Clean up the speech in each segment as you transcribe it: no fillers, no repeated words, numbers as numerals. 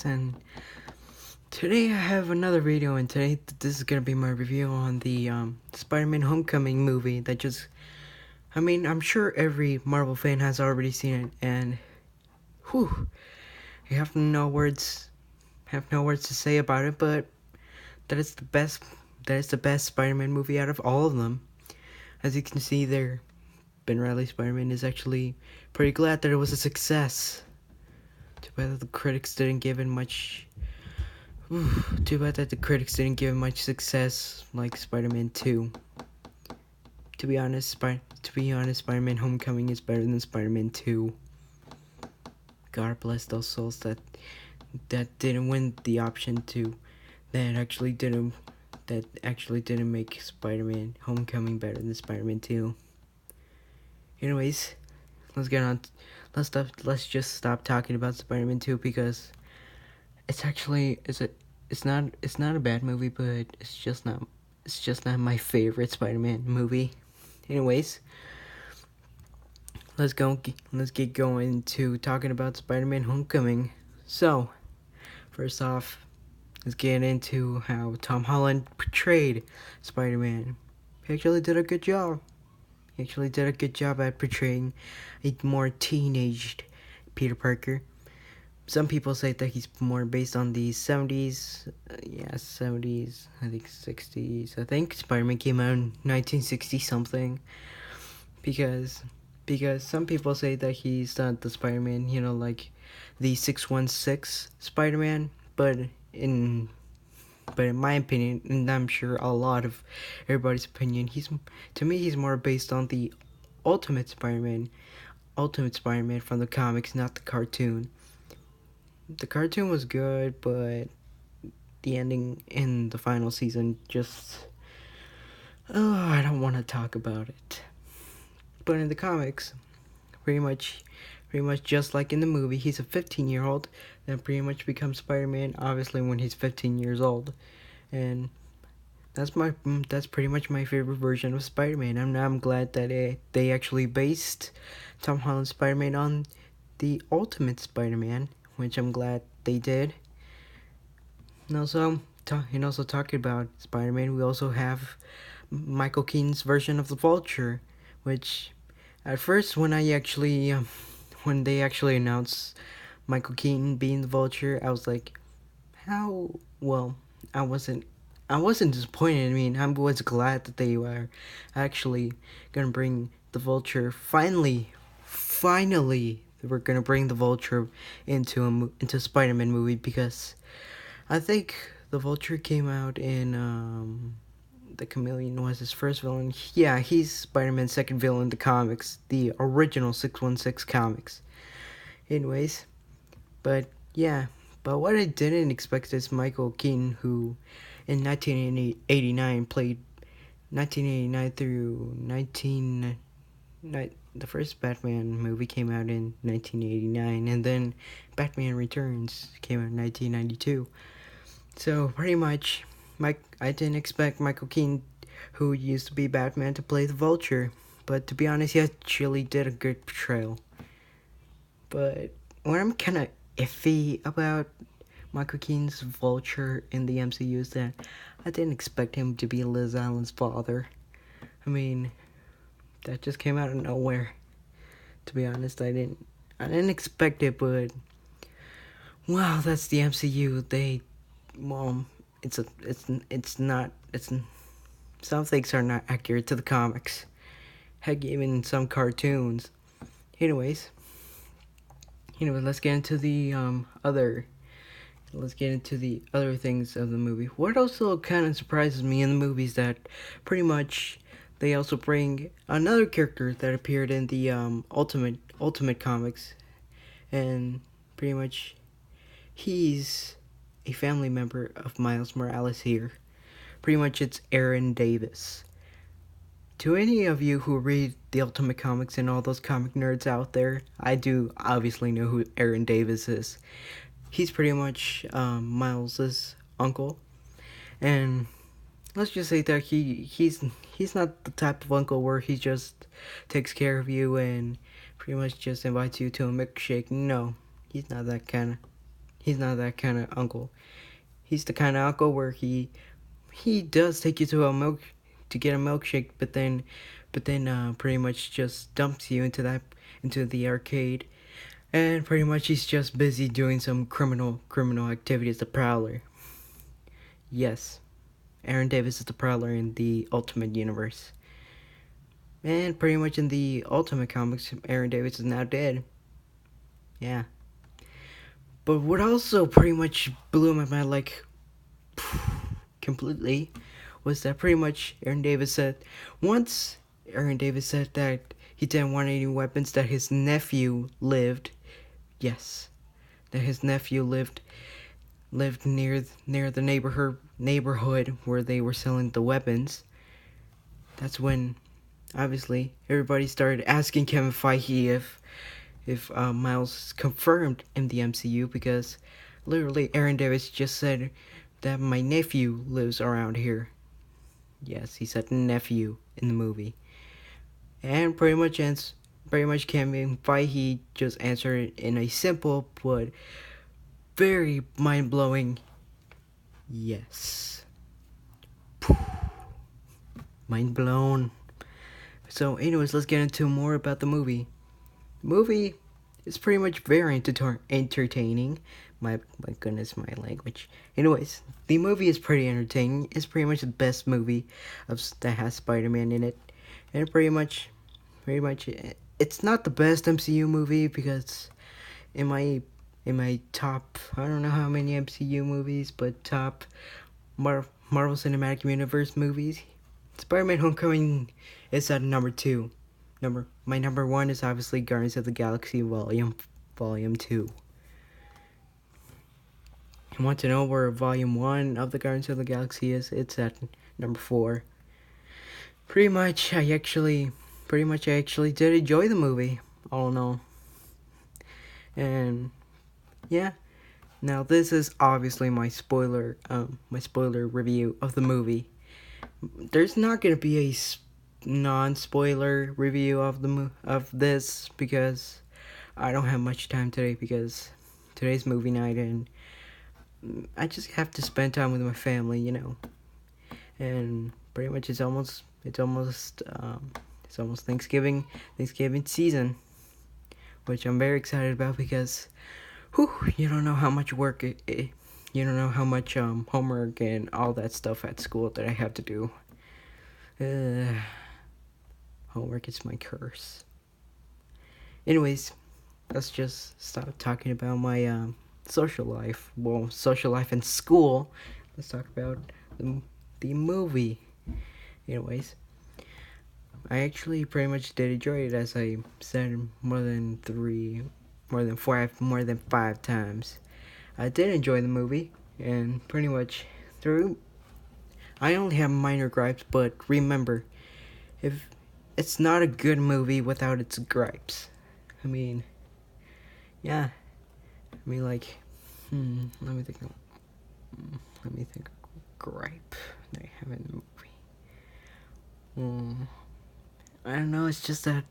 And today I have another video, and today this is gonna be my review on the Spider-Man Homecoming movie that I'm sure every Marvel fan has already seen it, and whew, I have no words to say about it, but that is the best, Spider-Man movie out of all of them. As you can see there, Ben Reilly Spider-Man is actually pretty glad that it was a success. Too bad that the critics didn't give it much Too bad that the critics didn't give it much success like Spider-Man 2. To be honest, Spider-Man Homecoming is better than Spider-Man 2. God bless those souls that didn't win the option to that actually didn't make Spider-Man Homecoming better than Spider-Man 2. Anyways, let's get on. Let's just stop talking about Spider-Man 2 because it's not a bad movie, but it's just not my favorite Spider-Man movie. Anyways, let's get going to talking about Spider-Man Homecoming. So, first off, let's get into how Tom Holland portrayed Spider-Man. He actually did a good job. At portraying a more teenaged Peter Parker. Some people say that he's more based on the 70s, 70s, I think 60s. I think Spider-Man came out in 1960 something, because some people say that he's not the Spider-Man, like the 616 Spider-Man, but in my opinion, and I'm sure a lot of everybody's opinion, to me he's more based on the Ultimate Spider-Man from the comics, not the cartoon. The cartoon was good, but the ending in the final season I don't want to talk about it. But in the comics, pretty much just like in the movie, he's a 15-year-old that pretty much becomes Spider-Man, obviously, when he's 15 years old. And that's pretty much my favorite version of Spider-Man. I'm glad that they actually based Tom Holland's Spider-Man on the Ultimate Spider-Man, which I'm glad they did. And also talking about Spider-Man, we also have Michael Keaton's version of the Vulture, which at first when they actually announced Michael Keaton being the Vulture, I was like, how? Well, I wasn't disappointed. I was glad that they were actually gonna bring the Vulture. Finally, we're gonna bring the Vulture into a Spider-Man movie, because I think the Vulture came out in the Chameleon was his first villain. Yeah, he's Spider-Man's second villain in the comics, the original 616 comics. Anyways, but what I didn't expect is Michael Keaton, who in 1989 played 1989 through 19. The first Batman movie came out in 1989, and then Batman Returns came out in 1992. So pretty much, I didn't expect Michael Keaton, who used to be Batman, to play the Vulture. But to be honest, he actually did a good portrayal. But what I'm kind of iffy about Michael Keaton's Vulture in the MCU is that I didn't expect him to be Liz Allen's father. That just came out of nowhere. To be honest, I didn't expect it, but wow, that's the MCU. Some things are not accurate to the comics. Heck, even some cartoons. Anyways, let's get into the other things of the movie. What also kind of surprises me in the movie is that pretty much they also bring another character that appeared in the Ultimate comics, and pretty much he's a family member of Miles Morales here. Pretty much it's Aaron Davis. To any of you who read the Ultimate Comics and all those comic nerds out there, I do obviously know who Aaron Davis is. He's pretty much Miles's uncle, and let's just say that he's not the type of uncle where he just takes care of you and pretty much just invites you to a milkshake. No, he's not that kind of He's not that kind of uncle. He's the kind of uncle where he does take you to get a milkshake, but then pretty much just dumps you into the arcade, and pretty much he's just busy doing some criminal activities. The Prowler. Yes, Aaron Davis is the Prowler in the Ultimate Universe. And pretty much in the Ultimate Comics, Aaron Davis is now dead. Yeah. But what also pretty much blew my mind, like, completely, was that pretty much once Aaron Davis said that he didn't want any weapons, that his nephew lived. Yes. That his nephew lived near the neighborhood where they were selling the weapons. That's when obviously everybody started asking Kevin Feige if Miles confirmed in the MCU, because literally Aaron Davis just said that my nephew lives around here. Yes, he said nephew in the movie. And pretty much Kevin Feige just answered it in a simple but very mind-blowing yes. Mind blown. So anyways, let's get into more about the movie. Movie is pretty much very entertaining. My goodness, my language. Anyways, the movie is pretty entertaining. It's pretty much the best movie that has Spider-Man in it, and pretty much, it's not the best MCU movie, because in my top, I don't know how many MCU movies, but top Marvel Cinematic Universe movies, Spider-Man: Homecoming is at number 2. My number 1 is obviously Guardians of the Galaxy Volume 2. You want to know where Volume 1 of the Guardians of the Galaxy is? It's at number 4. Pretty much I actually did enjoy the movie, all in all. And yeah, now this is obviously my spoiler review of the movie. There's not gonna be a non-spoiler review of this, because I don't have much time today, because today's movie night and I just have to spend time with my family, and pretty much it's almost Thanksgiving season, which I'm very excited about, because you don't know how much work you don't know how much homework and all that stuff at school that I have to do. Homework is my curse. Anyways, let's just stop talking about my social life. Well, social life in school. Let's talk about the movie. Anyways, I actually pretty much did enjoy it, as I said more than 5 times. I did enjoy the movie, and pretty much I only have minor gripes, but remember, if it's not a good movie without its gripes. I mean, yeah. I mean, like, let me think of gripe that I have in the movie. I don't know, it's just that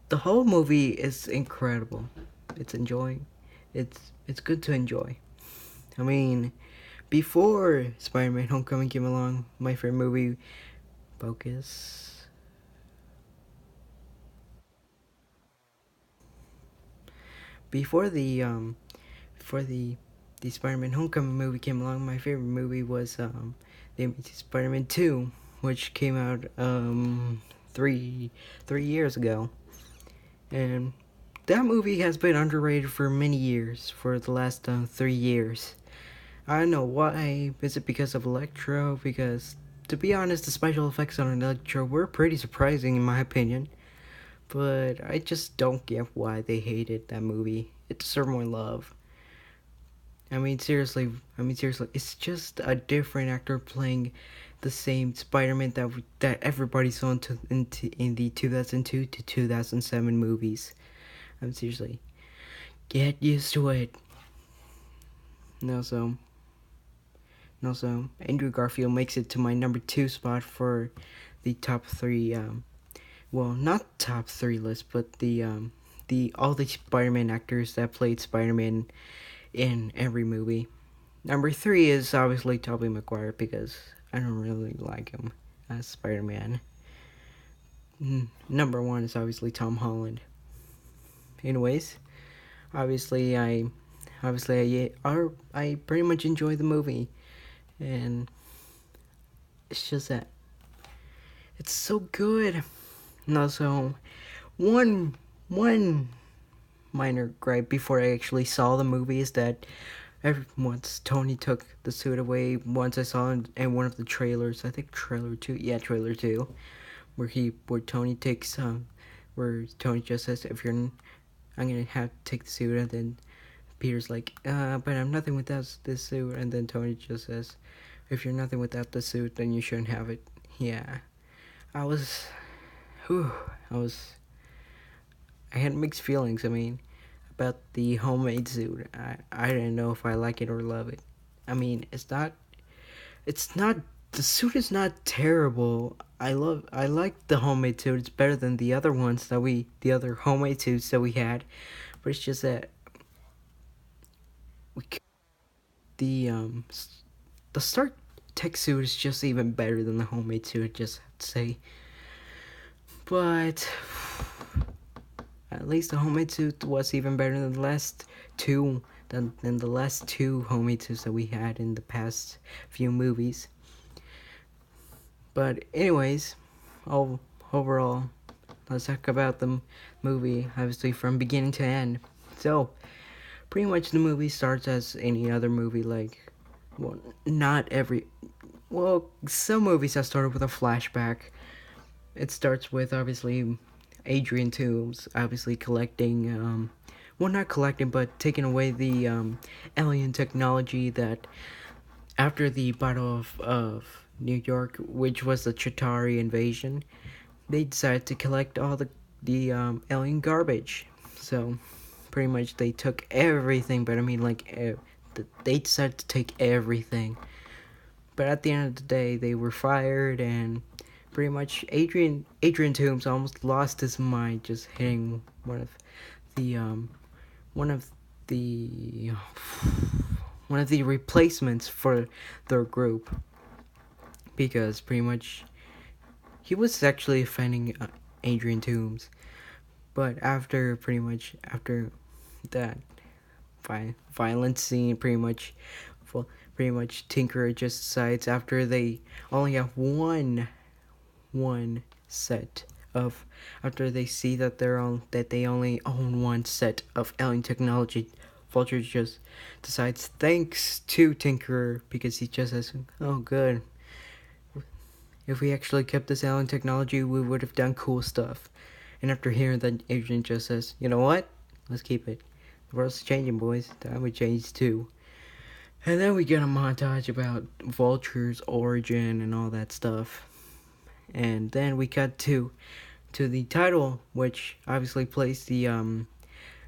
the whole movie is incredible. It's good to enjoy. I mean, before Spider-Man: Homecoming came along, my favorite movie, Focus. Before the Spider-Man: Homecoming movie came along, my favorite movie was the Spider-Man 2, which came out 3 years ago, and that movie has been underrated for many years, for the last 3 years. I don't know why. Is it because of Electro? Because, to be honest, the special effects on Electro were pretty surprising in my opinion. But I just don't get why they hated that movie. It deserved more love. I mean seriously, it's just a different actor playing the same Spider-Man that everybody saw in the 2002 to 2007 movies. I'm seriously, get used to it. And also, Andrew Garfield makes it to my number 2 spot for the top 3. Well, not top 3 list, but the all the Spider-Man actors that played Spider-Man in every movie. Number 3 is obviously Tobey Maguire because I don't really like him as Spider-Man. Number 1 is obviously Tom Holland. Anyways, obviously I pretty much enjoy the movie, and it's just that it's so good. And also, one minor gripe before I actually saw the movie is that once Tony took the suit away, once I saw it in one of the trailers, I think trailer 2, trailer 2, where Tony takes where Tony just says, if you're I'm gonna have to take the suit, and then Peter's like, but I'm nothing without this suit, and then Tony just says, if you're nothing without the suit, then you shouldn't have it. Yeah, I was, whew, I had mixed feelings. I mean, about the homemade suit. I didn't know if I like it or love it. I mean, it's not, the suit is not terrible. I like the homemade suit. It's better than the other the other homemade suits that we had. But it's just that we, the the Stark Tech suit is just even better than the homemade suit, just have to say. But at least the homemade suit was even better than the last two than the last two homemade suits that we had in the past few movies. But anyways, overall, let's talk about the movie, obviously from beginning to end. So, pretty much the movie starts as any other movie, like, well, not every, well, some movies have started with a flashback. It starts with, obviously, Adrian Toomes, obviously collecting, well, not collecting, but taking away the alien technology that, after the Battle of New York, which was the Chitauri invasion, they decided to collect all the alien garbage. So, pretty much they took everything, but I mean, like, they decided to take everything. But at the end of the day, they were fired, and pretty much Adrian Toomes almost lost his mind just hitting the one of the one of the replacements for their group, because pretty much he was actually offending Adrian Toomes. But after that violent scene, pretty much Tinkerer just decides, after they only have one set of, after they see that they only own one set of alien technology, Vulture just decides, thanks to Tinkerer, because he just says, oh good, if we actually kept this alien technology, we would have done cool stuff. And after hearing that, Adrian just says, you know what, let's keep it. The world's changing, boys. Time would change too. And then we get a montage about Vulture's origin and all that stuff. And then we cut to the title, which obviously plays the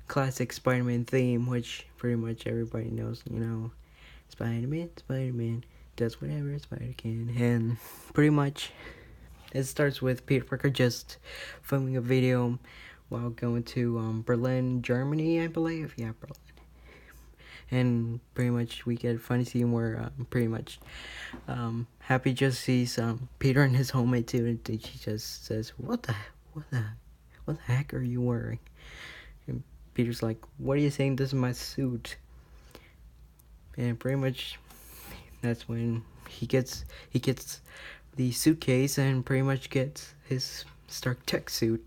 classic Spider-Man theme, which pretty much everybody knows, you know. Spider-Man does whatever a spider can. And pretty much it starts with Peter Parker just filming a video while going to Berlin, Germany, I believe. Yeah, Berlin. And pretty much we get a funny scene where pretty much Happy just sees Peter in his homemade suit, and she just says, what the heck are you wearing? And Peter's like, what are you saying, this is my suit? And pretty much that's when he gets the suitcase and pretty much gets his Stark Tech suit.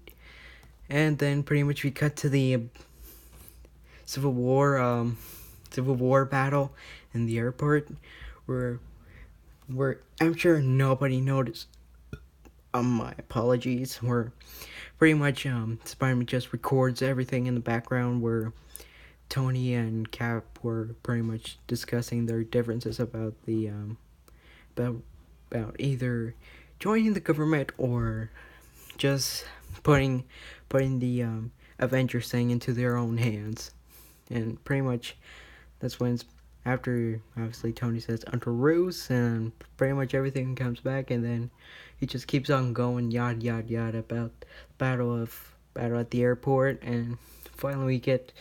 And then pretty much we cut to the Civil War battle in the airport, where I'm sure nobody noticed. My apologies. Where pretty much Spider-Man just records everything in the background, where Tony and Cap were pretty much discussing their differences about the about either joining the government or just putting the Avengers thing into their own hands. And pretty much that's when, after obviously Tony says Uncle Ruse, and pretty much everything comes back, and then he just keeps on going, yada yada yada, about battle at the airport. And finally we get